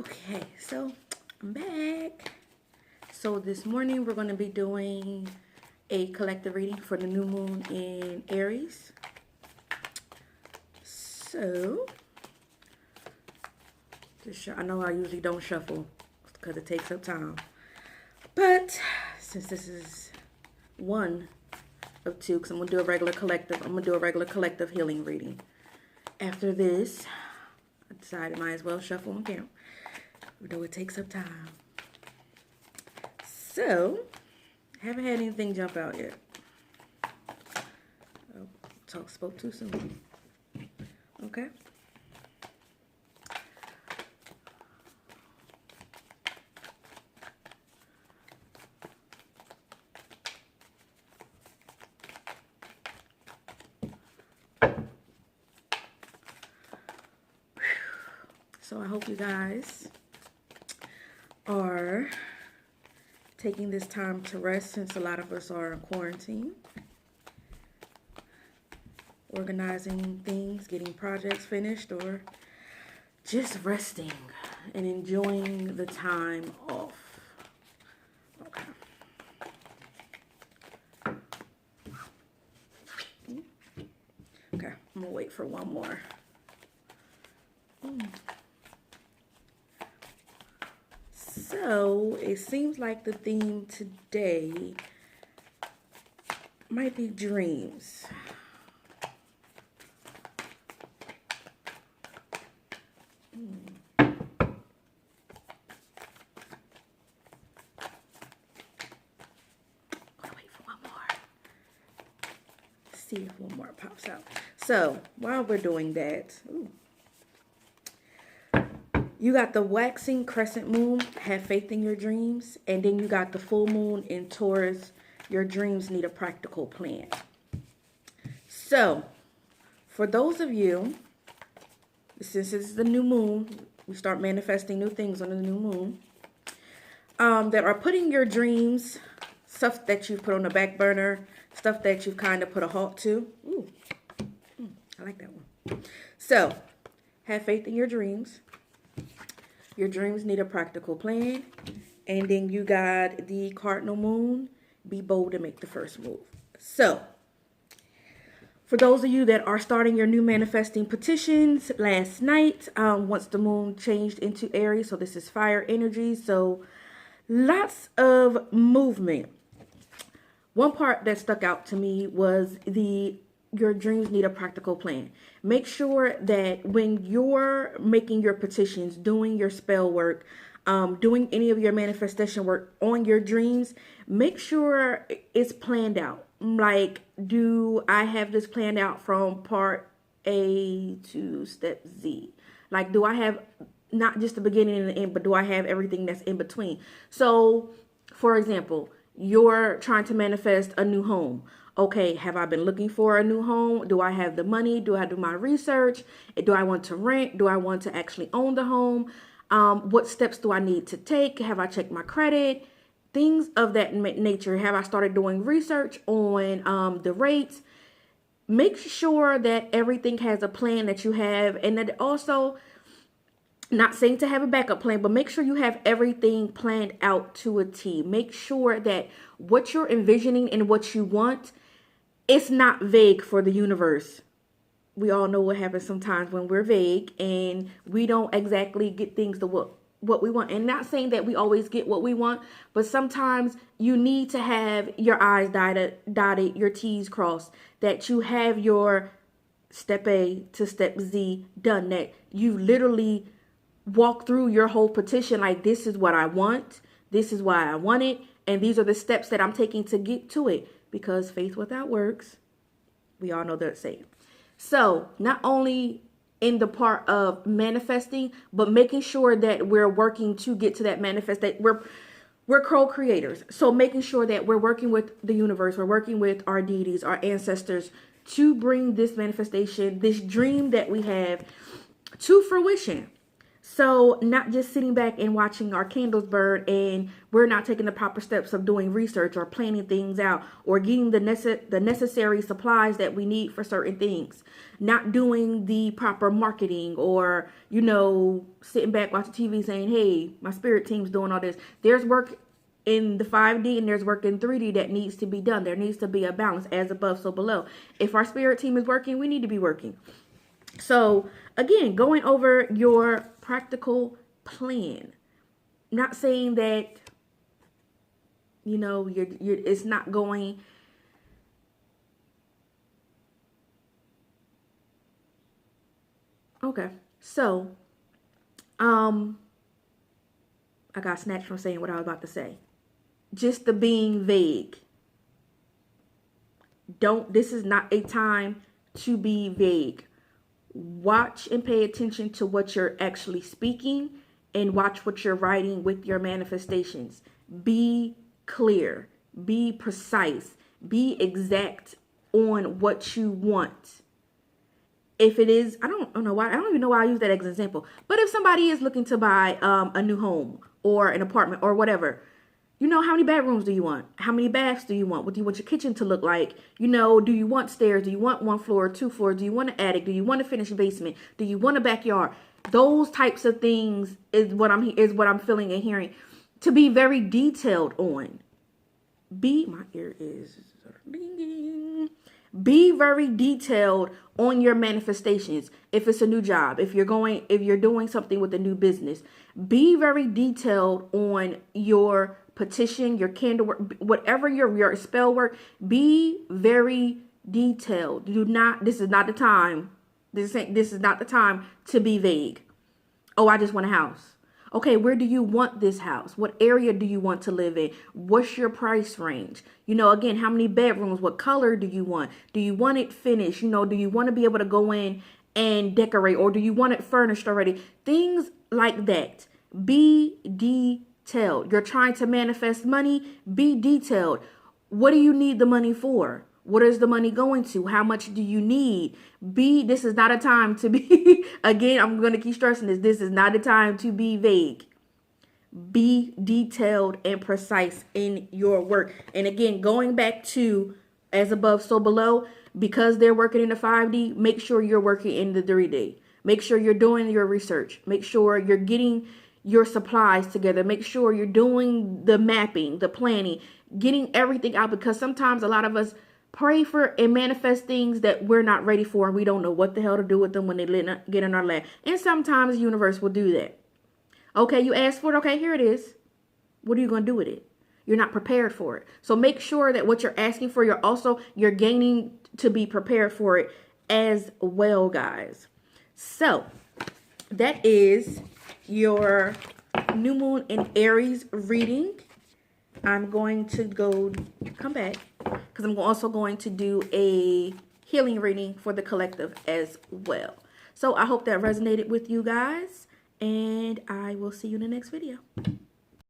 Okay, so I'm back. So this morning we're going to be doing a collective reading for the new moon in Aries. So, I know I usually don't shuffle because it takes up time. But since this is one of two, because I'm going to do a regular collective healing reading. After this, I decided I might as well shuffle on camera, though it takes up time. So, haven't had anything jump out yet. Oh, spoke too soon. Okay. So I hope you guys are taking this time to rest since a lot of us are in quarantine. Organizing things, getting projects finished, or just resting and enjoying the time off. Okay. Okay, I'm gonna wait for one more. So it seems like the theme today might be dreams. I'll wait for one more. See if one more pops out. So while we're doing that, you got the waxing crescent moon, have faith in your dreams. And then you got the full moon in Taurus, your dreams need a practical plan. So, for those of you, since it's the new moon, we start manifesting new things on the new moon, that are putting your dreams, stuff that you've put on the back burner, stuff that you've kind of put a halt to. I like that one. So, have faith in your dreams. Your dreams need a practical plan. And then you got the cardinal moon. Be bold and make the first move. So, for those of you that are starting your new manifesting petitions last night, once the moon changed into Aries, so this is fire energy. So, lots of movement. One part that stuck out to me was your dreams need a practical plan. Make sure that when you're making your petitions, doing your spell work, doing any of your manifestation work on your dreams, make sure it's planned out. Like, do I have this planned out from part A to step Z? Like, do I have not just the beginning and the end, but do I have everything that's in between? So, for example, you're trying to manifest a new home. Okay, have I been looking for a new home? Do I have the money? Do I do my research? Do I want to rent? Do I want to actually own the home? What steps do I need to take? Have I checked my credit? Things of that nature. Have I started doing research on the rates? Make sure that everything has a plan that you have, and that also, not saying to have a backup plan, but make sure you have everything planned out to a T. Make sure that what you're envisioning and what you want, it's not vague for the universe. We all know what happens sometimes when we're vague and we don't exactly get things to what we want. And not saying that we always get what we want, but sometimes you need to have your I's dotted, your T's crossed, that you have your step A to step Z done, that you literally walk through your whole petition like, this is what I want, this is why I want it, and these are the steps that I'm taking to get to it. Because faith without works, we all know that saying. So, not only in the part of manifesting, but making sure that we're working to get to that manifest, that we're co-creators. So making sure that we're working with the universe, we're working with our deities, our ancestors, to bring this manifestation, this dream that we have, to fruition. So not just sitting back and watching our candles burn, and we're not taking the proper steps of doing research or planning things out or getting the necessary supplies that we need for certain things. Not doing the proper marketing, or, you know, sitting back watching TV saying, hey, my spirit team's doing all this. There's work in the 5D and there's work in 3D that needs to be done. There needs to be a balance, as above, so below. If our spirit team is working, we need to be working. So again, going over your practical plan. Not saying that, you know, it's not going. Okay. So, I got snatched from saying what I was about to say. Just the being vague. This is not a time to be vague. Watch and pay attention to what you're actually speaking, and watch what you're writing with your manifestations. Be clear, be precise, be exact on what you want. If it is, I don't know why, I don't even know why I use that as an example, but if somebody is looking to buy a new home or an apartment or whatever, you know, how many bedrooms do you want? How many baths do you want? What do you want your kitchen to look like? You know, do you want stairs? Do you want 1 floor, 2 floors? Do you want an attic? Do you want a finished basement? Do you want a backyard? Those types of things is what I'm feeling and hearing. To be very detailed on. My ear is ringing. Be very detailed on your manifestations. If it's a new job, if you're doing something with a new business, be very detailed on your petition, your candle work, whatever your spell work. Be very detailed. This is not the time. This is not the time to be vague. Oh, I just want a house. Okay, where do you want this house? What area do you want to live in? What's your price range? You know, again, how many bedrooms? What color do you want? Do you want it finished? You know, do you want to be able to go in and decorate, or do you want it furnished already? Things like that. Be detailed. You're trying to manifest money. Be detailed. What do you need the money for? What is the money going to? How much do you need? This is not a time to be, again, I'm going to keep stressing this. This is not a time to be vague. Be detailed and precise in your work. And again, going back to as above, so below, because they're working in the 5D, make sure you're working in the 3D. Make sure you're doing your research. Make sure you're getting your supplies together. Make sure you're doing the mapping, the planning, getting everything out, because sometimes a lot of us pray for and manifest things that we're not ready for, and we don't know what the hell to do with them when they get in our lap. And sometimes the universe will do that. Okay, you asked for it. Okay, here it is. What are you going to do with it? You're not prepared for it. So make sure that what you're asking for, you're gaining to be prepared for it as well, guys. So that is your new moon in Aries reading. I'm going to come back, because I'm also going to do a healing reading for the collective as well. So I hope that resonated with you guys, and I will see you in the next video.